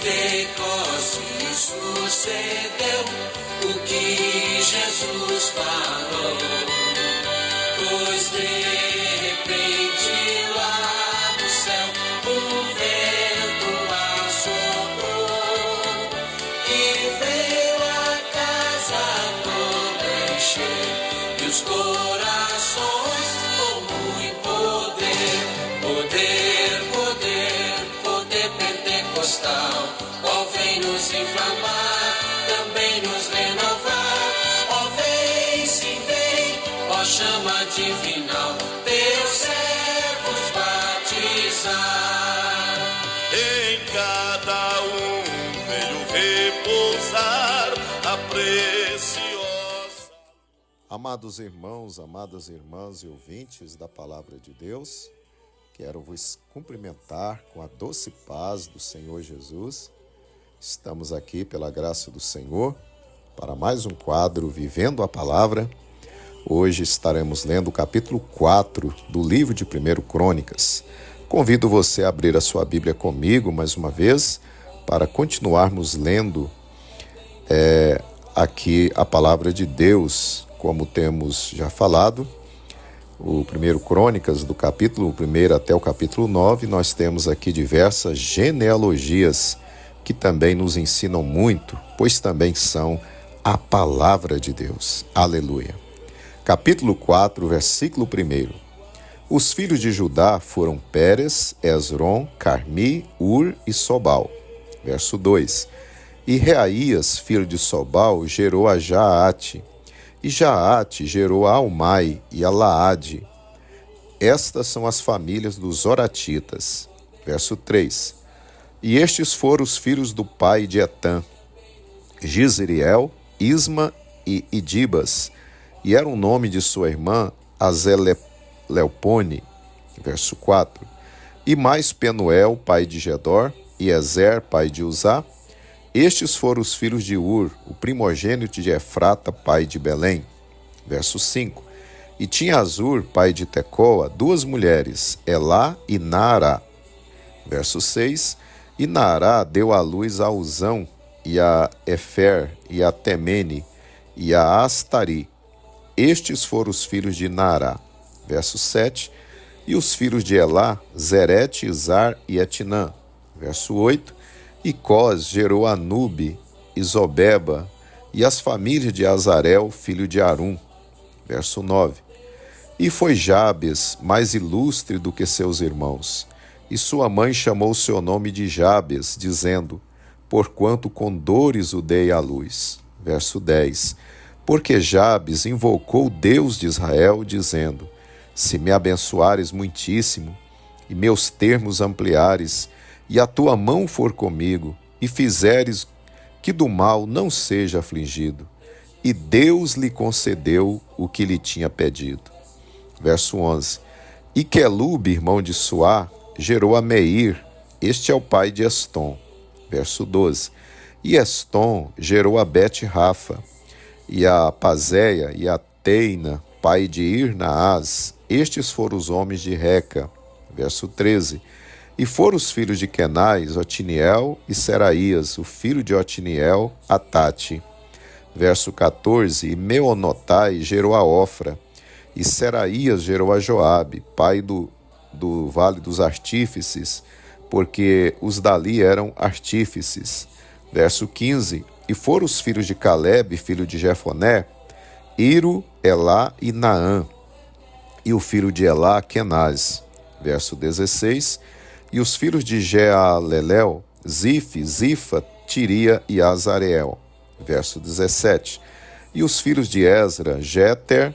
Pentecostes sucedeu o que Jesus falou, pois de repente lá do céu um vento assoprou e veio a casa toda encher e os corações com muito poder, poder pentecostal, ó vem nos inflamar, também nos renovar, ó vem, sim vem, ó chama divinal, teus servos batizar. Em cada um veio repousar a preciosa. Amados irmãos, amadas irmãs e ouvintes da Palavra de Deus, quero vos cumprimentar com a doce paz do Senhor Jesus. Estamos aqui pela graça do Senhor para mais um quadro Vivendo a Palavra. Hoje estaremos lendo o capítulo 4 do livro de 1 Crônicas. Convido você a abrir a sua Bíblia comigo mais uma vez para continuarmos lendo aqui a Palavra de Deus, como temos já falado. O 1 Crônicas, do capítulo 1 até o capítulo 9, nós temos aqui diversas genealogias que também nos ensinam muito, pois também são a palavra de Deus. Aleluia. Capítulo 4, versículo 1. Os filhos de Judá foram Pérez, Esrom, Carmi, Ur e Sobal. Verso 2. E Reaías, filho de Sobal, gerou a Jaate. E Jaate gerou a Almai e a Laade. Estas são as famílias dos Oratitas. Verso 3. E estes foram os filhos do pai de Etã, Gisriel, Isma e Idibas. E era o nome de sua irmã Azeleupone. Verso 4. E mais Penuel, pai de Gedor, e Ezer, pai de Uzá. Estes foram os filhos de Ur, o primogênito de Efrata, pai de Belém. Verso 5. E tinha Azur, pai de Tecoa, duas mulheres, Elá e Naará. Verso 6. E Naará deu à luz a Uzão, e a Efer, e a Temene, e a Astari. Estes foram os filhos de Naará. Verso 7. E os filhos de Elá, Zerete, Izar e Etinã. Verso 8. E Cós gerou Anube, Isobeba, e as famílias de Azarel, filho de Arum. Verso 9. E foi Jabes mais ilustre do que seus irmãos, e sua mãe chamou seu nome de Jabes, dizendo, porquanto com dores o dei à luz. Verso 10. Porque Jabes invocou o Deus de Israel, dizendo, se me abençoares muitíssimo, e meus termos ampliares, e a tua mão for comigo, e fizeres que do mal não seja afligido. E Deus lhe concedeu o que lhe tinha pedido. Verso 11. E Quelube, irmão de Suá, gerou a Meir, este é o pai de Estom. Verso 12. E Estom gerou a Bet-Rafa, e a Pazéia, e a Teina, pai de Irnaás. Estes foram os homens de Reca. Verso 13. E foram os filhos de Kenais, Otiniel e Seraías, o filho de Otiniel, Atate. Verso 14. E Meonotai gerou a Ofra, e Seraías gerou a Joabe, pai do vale dos artífices, porque os dali eram artífices. Verso 15. E foram os filhos de Calebe, filho de Jefoné, Iro, Elá e Naã, e o filho de Elá, Kenaz. Verso 16. E os filhos de Jealelel, Zife, Zifa, Tiria e Azareel. Verso 17. E os filhos de Ezra, Jeter,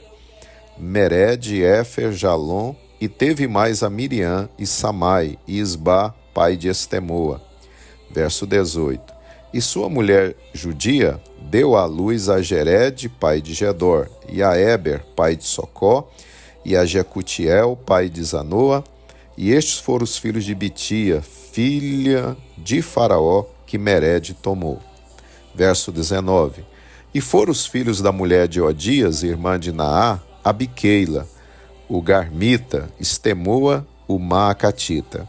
Mered, Éfer, Jalom, e teve mais a Miriam e Samai, e Isbá, pai de Estemoa. Verso 18. E sua mulher judia deu à luz a Jered, pai de Gedor, e a Eber, pai de Socó, e a Jecutiel, pai de Zanoa. E estes foram os filhos de Bitia, filha de Faraó, que Mered tomou. Verso 19. E foram os filhos da mulher de Odias, irmã de Naá, Abiqueila, o Garmita, Estemoa, o Maacatita.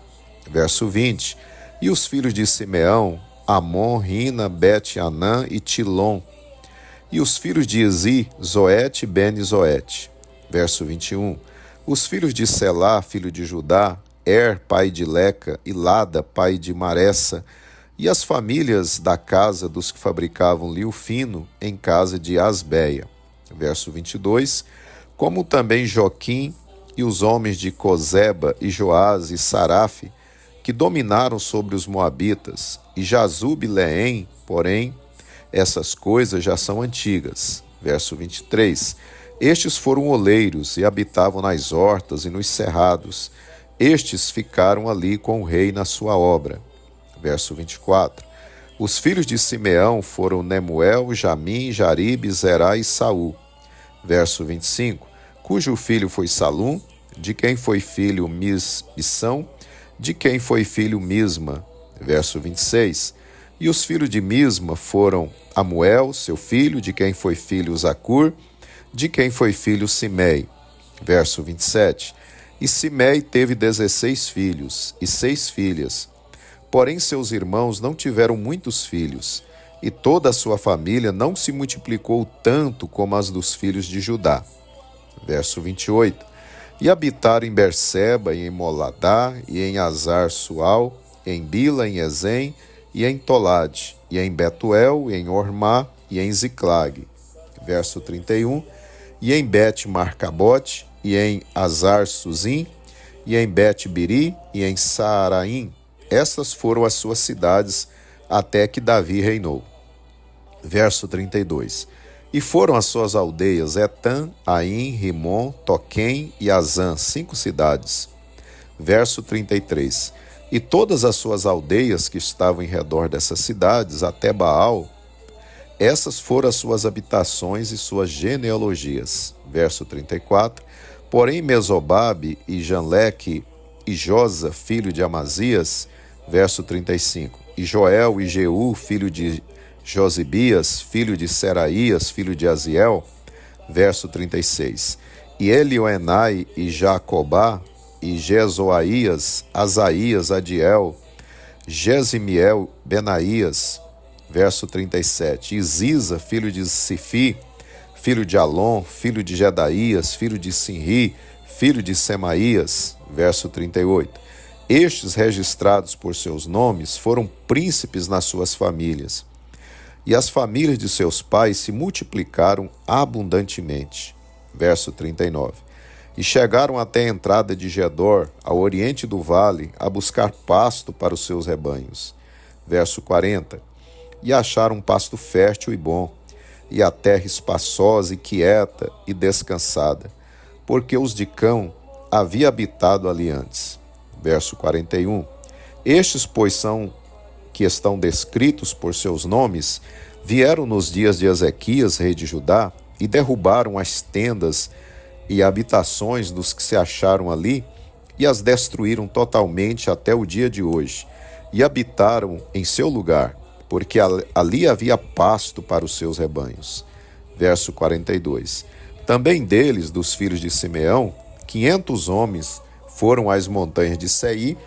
Verso 20. E os filhos de Simeão, Amon, Rina, Bet-Anã e Tilom. E os filhos de Izi, Zoete e Ben-Zoete. Verso 21. Os filhos de Selá, filho de Judá, pai de Leca, e Lada, pai de Maressa, e as famílias da casa dos que fabricavam liu fino em casa de Asbeia. Verso 22. Como também Joquim e os homens de Cozeba e Joás e Sarafe, que dominaram sobre os moabitas, e Jazub e Leém, porém, essas coisas já são antigas. Verso 23. Estes foram oleiros e habitavam nas hortas e nos cerrados. Estes ficaram ali com o rei na sua obra. Verso 24. Os filhos de Simeão foram Nemuel, Jamim, Jaribe, Zerá e Saul. Verso 25. Cujo filho foi Salum, de quem foi filho Misão, de quem foi filho Misma. Verso 26. E os filhos de Misma foram Amuel, seu filho, de quem foi filho Zacur, de quem foi filho Simei. Verso 27. E Simei teve 16 filhos e 6 filhas. Porém seus irmãos não tiveram muitos filhos, e toda a sua família não se multiplicou tanto como as dos filhos de Judá. Verso 28. E habitaram em Berseba, e em Moladá, e em Azar-Sual, em Bila, em Ezem, e em Tolade, e em Betuel, e em Ormá, e em Ziclag. Verso 31. E em Bet-Marcabote, e em Azar-Suzim, e em Bet-Biri, e em Saaraim. Essas foram as suas cidades até que Davi reinou. Verso 32. E foram as suas aldeias Etã, Aim, Rimon, Toquém e Azã, 5 cidades. Verso 33. E todas as suas aldeias que estavam em redor dessas cidades, até Baal, essas foram as suas habitações e suas genealogias. Verso 34. Porém Mesobabe e Janleque e Josa, filho de Amazias. Verso 35. E Joel e Jeú, filho de Josibias, filho de Seraías, filho de Aziel. Verso 36. E Elioenai e Jacobá, e Jezoaías, Asaías, Adiel, Jezimiel, Benaías. Verso 37. E Ziza, filho de Sifi, filho de Alon, filho de Jedaías, filho de Sinri, filho de Semaías. Verso 38. Estes, registrados por seus nomes, foram príncipes nas suas famílias. E as famílias de seus pais se multiplicaram abundantemente. Verso 39. E chegaram até a entrada de Gedor, ao oriente do vale, a buscar pasto para os seus rebanhos. Verso 40. E acharam um pasto fértil e bom, e a terra espaçosa e quieta e descansada, porque os de Cão havia habitado ali antes. Verso 41. Estes, pois, que estão descritos por seus nomes, vieram nos dias de Ezequias, rei de Judá, e derrubaram as tendas e habitações dos que se acharam ali, e as destruíram totalmente até o dia de hoje, e habitaram em seu lugar, porque ali havia pasto para os seus rebanhos. Verso 42. Também deles, dos filhos de Simeão, 500 homens foram às montanhas de Seir,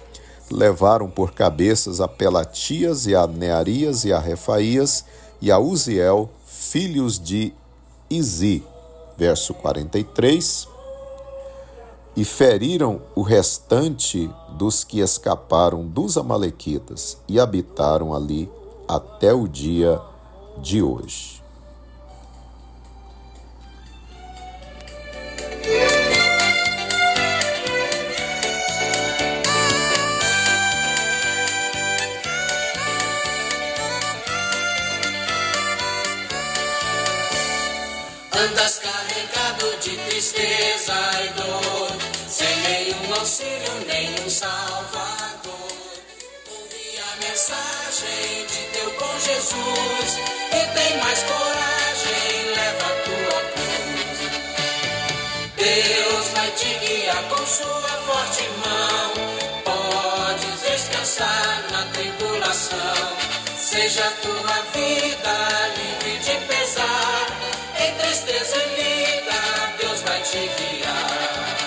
levaram por cabeças a Pelatias e a Nearias e a Refaías e a Uziel, filhos de Izi. Verso 43. E feriram o restante dos que escaparam dos amalequitas e habitaram ali até o dia de hoje. Andas carregado de tristeza e dor, sem nenhum auxílio, nenhum salvador. Ouvi a mensagem de teu bom Jesus, e tem mais coragem, leva a tua cruz. Deus vai te guiar com sua forte mão, podes descansar na tribulação. Seja a tua vida livre de pesar, em tristeza e lida, Deus vai te guiar.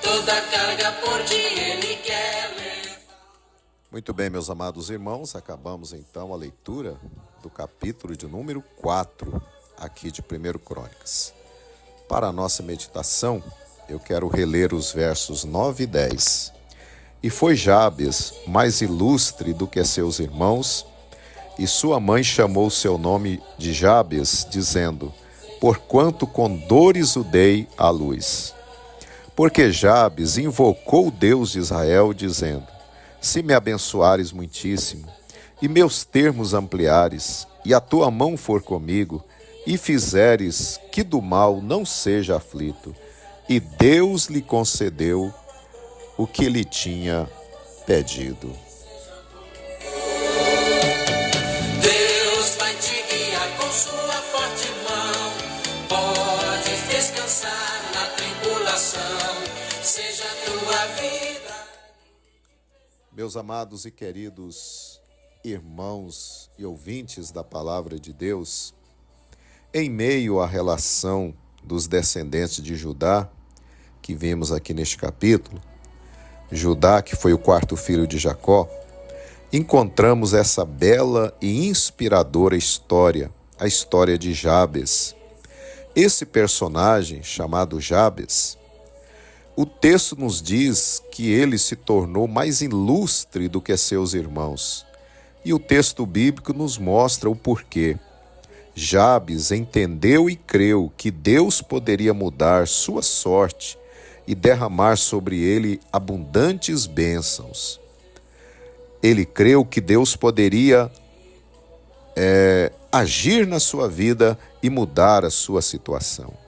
Toda carga por ti Ele quer levar. Muito bem, meus amados irmãos, acabamos então a leitura do capítulo de número 4, aqui de 1 Crônicas. Para a nossa meditação, eu quero reler os versos 9 e 10. E foi Jabes mais ilustre do que seus irmãos, e sua mãe chamou seu nome de Jabes, dizendo: porquanto com dores o dei à luz. Porque Jabes invocou o Deus de Israel, dizendo: se me abençoares muitíssimo, e meus termos ampliares, e a tua mão for comigo, e fizeres que do mal não seja aflito. E Deus lhe concedeu o que lhe tinha pedido. Deus vai te guiar com sua forte mão. Podes descansar na tribulação, seja a tua vida. Meus amados e queridos irmãos e ouvintes da palavra de Deus, em meio à relação dos descendentes de Judá, que vimos aqui neste capítulo, Judá, que foi o quarto filho de Jacó, encontramos essa bela e inspiradora história, a história de Jabes. Esse personagem, chamado Jabes, o texto nos diz que ele se tornou mais ilustre do que seus irmãos. E o texto bíblico nos mostra o porquê. Jabes entendeu e creu que Deus poderia mudar sua sorte e derramar sobre ele abundantes bênçãos. Ele creu que Deus poderia agir na sua vida e mudar a sua situação.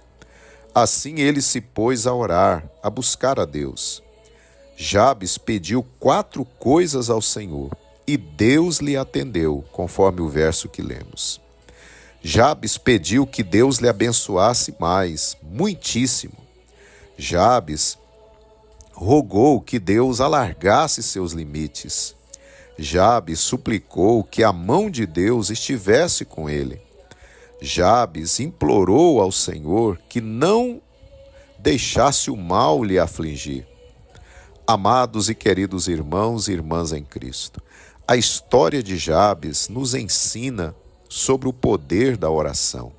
Assim ele se pôs a orar, a buscar a Deus. Jabes pediu 4 coisas ao Senhor e Deus lhe atendeu, conforme o verso que lemos. Jabes pediu que Deus lhe abençoasse mais, muitíssimo. Jabes rogou que Deus alargasse seus limites. Jabes suplicou que a mão de Deus estivesse com ele. Jabes implorou ao Senhor que não deixasse o mal lhe afligir. Amados e queridos irmãos e irmãs em Cristo, a história de Jabes nos ensina sobre o poder da oração.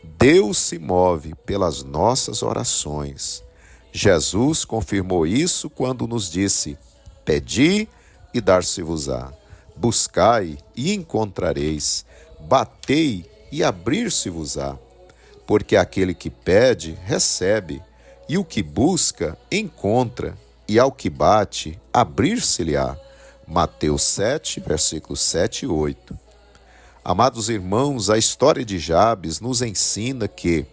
Deus se move pelas nossas orações. Jesus confirmou isso quando nos disse: pedi e dar-se-vos-á, buscai e encontrareis, batei e abrir-se-vos-á, porque aquele que pede, recebe, e o que busca, encontra, e ao que bate, abrir-se-lhe-á. Mateus 7, versículos 7 e 8. Amados irmãos, a história de Jabes nos ensina que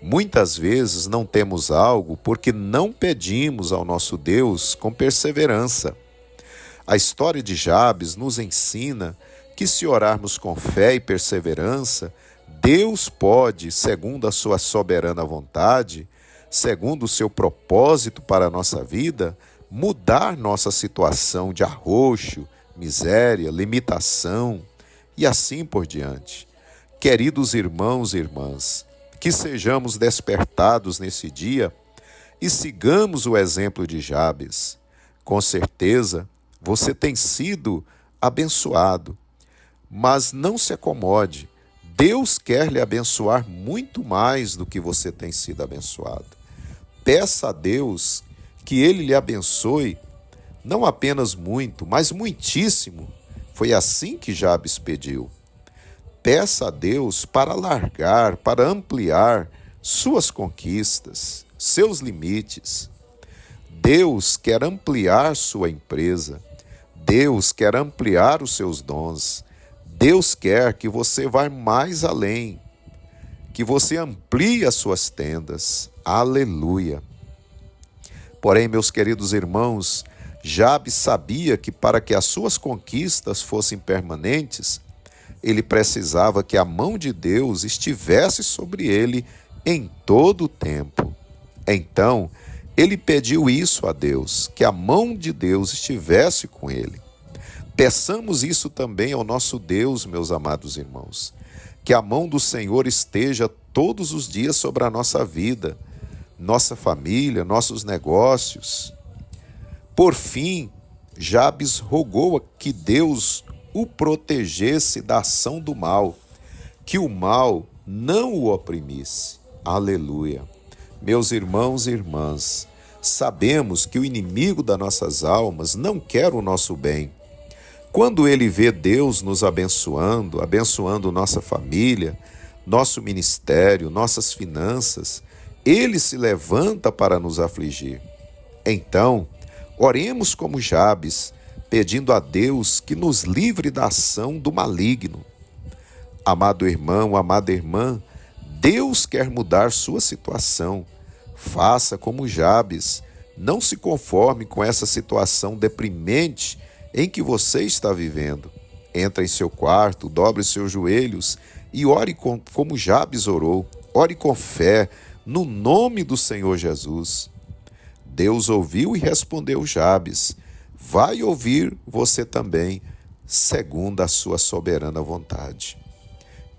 muitas vezes não temos algo porque não pedimos ao nosso Deus com perseverança. A história de Jabes nos ensina que se orarmos com fé e perseverança, Deus pode, segundo a sua soberana vontade, segundo o seu propósito para a nossa vida, mudar nossa situação de arroxo, miséria, limitação e assim por diante. Queridos irmãos e irmãs, que sejamos despertados nesse dia e sigamos o exemplo de Jabes. Com certeza, você tem sido abençoado, mas não se acomode. Deus quer lhe abençoar muito mais do que você tem sido abençoado. Peça a Deus que Ele lhe abençoe, não apenas muito, mas muitíssimo. Foi assim que Jabes pediu. Peça a Deus para alargar, para ampliar suas conquistas, seus limites. Deus quer ampliar sua empresa. Deus quer ampliar os seus dons. Deus quer que você vá mais além, que você amplie as suas tendas. Aleluia! Porém, meus queridos irmãos, Jabes sabia que para que as suas conquistas fossem permanentes, ele precisava que a mão de Deus estivesse sobre ele em todo o tempo. Então, ele pediu isso a Deus, que a mão de Deus estivesse com ele. Peçamos isso também ao nosso Deus, meus amados irmãos, que a mão do Senhor esteja todos os dias sobre a nossa vida, nossa família, nossos negócios. Por fim, Jabes rogou que Deus o protegesse da ação do mal, que o mal não o oprimisse. Aleluia. Meus irmãos e irmãs, sabemos que o inimigo das nossas almas não quer o nosso bem. Quando ele vê Deus nos abençoando, abençoando nossa família, nosso ministério, nossas finanças, ele se levanta para nos afligir. Então, oremos como Jabes, pedindo a Deus que nos livre da ação do maligno. Amado irmão, amada irmã, Deus quer mudar sua situação. Faça como Jabes, não se conforme com essa situação deprimente em que você está vivendo. Entre em seu quarto, dobre seus joelhos e ore como Jabes orou. Ore com fé, no nome do Senhor Jesus. Deus ouviu e respondeu Jabes. Vai ouvir você também, segundo a sua soberana vontade.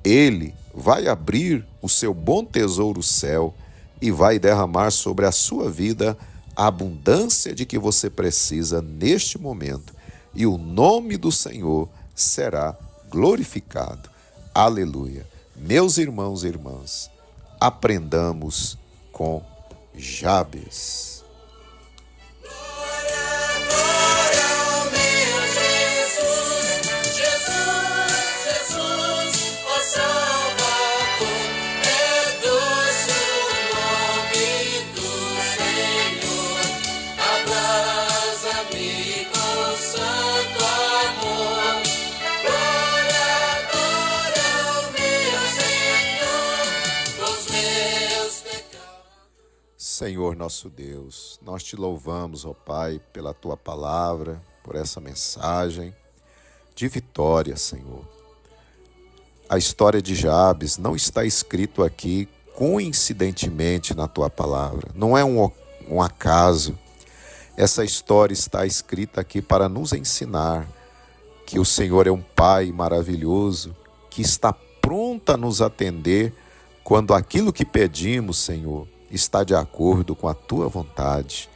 Ele vai abrir o seu bom tesouro, o céu, e vai derramar sobre a sua vida a abundância de que você precisa neste momento. E o nome do Senhor será glorificado. Aleluia. Meus irmãos e irmãs, aprendamos com Jabes. Senhor nosso Deus, nós te louvamos, ó Pai, pela tua palavra, por essa mensagem de vitória, Senhor. A história de Jabes não está escrito aqui coincidentemente na tua palavra, não é um acaso. Essa história está escrita aqui para nos ensinar que o Senhor é um Pai maravilhoso, que está pronto a nos atender quando aquilo que pedimos, Senhor, está de acordo com a tua vontade.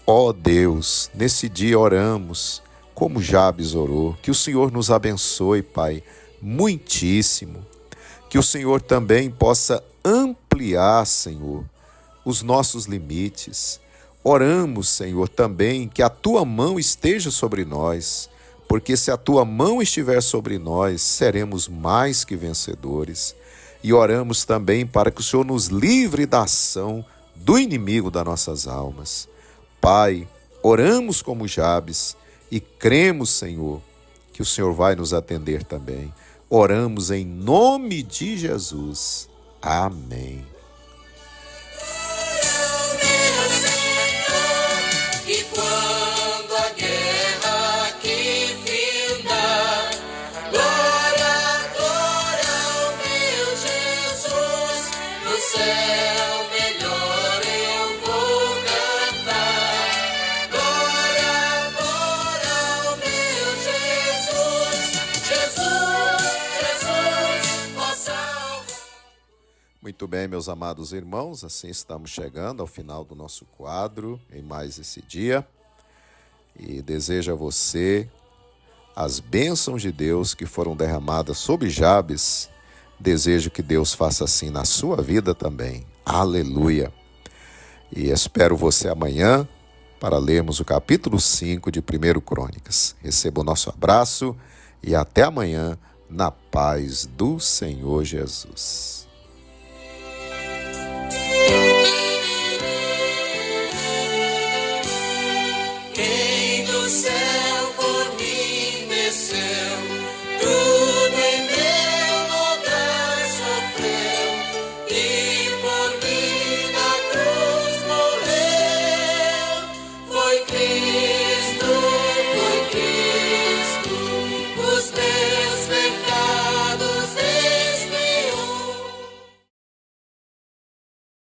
Ó Deus, nesse dia oramos, como Jabes orou, que o Senhor nos abençoe, Pai, muitíssimo. Que o Senhor também possa ampliar, Senhor, os nossos limites. Oramos, Senhor, também que a tua mão esteja sobre nós, porque se a tua mão estiver sobre nós, seremos mais que vencedores. E oramos também para que o Senhor nos livre da ação do inimigo das nossas almas. Pai, oramos como Jabes e cremos, Senhor, que o Senhor vai nos atender também. Oramos em nome de Jesus. Amém. E quando a guerra aqui findar, glória, glória ao meu Jesus, no céu melhor eu vou cantar. Glória, glória ao meu Jesus, Jesus, Jesus, ó Salvador. Muito bem, meus amados irmãos, assim estamos chegando ao final do nosso quadro em mais esse dia. E desejo a você as bênçãos de Deus que foram derramadas sobre Jabes. Desejo que Deus faça assim na sua vida também. Aleluia! E espero você amanhã para lermos o capítulo 5 de 1 Crônicas. Receba o nosso abraço e até amanhã na paz do Senhor Jesus.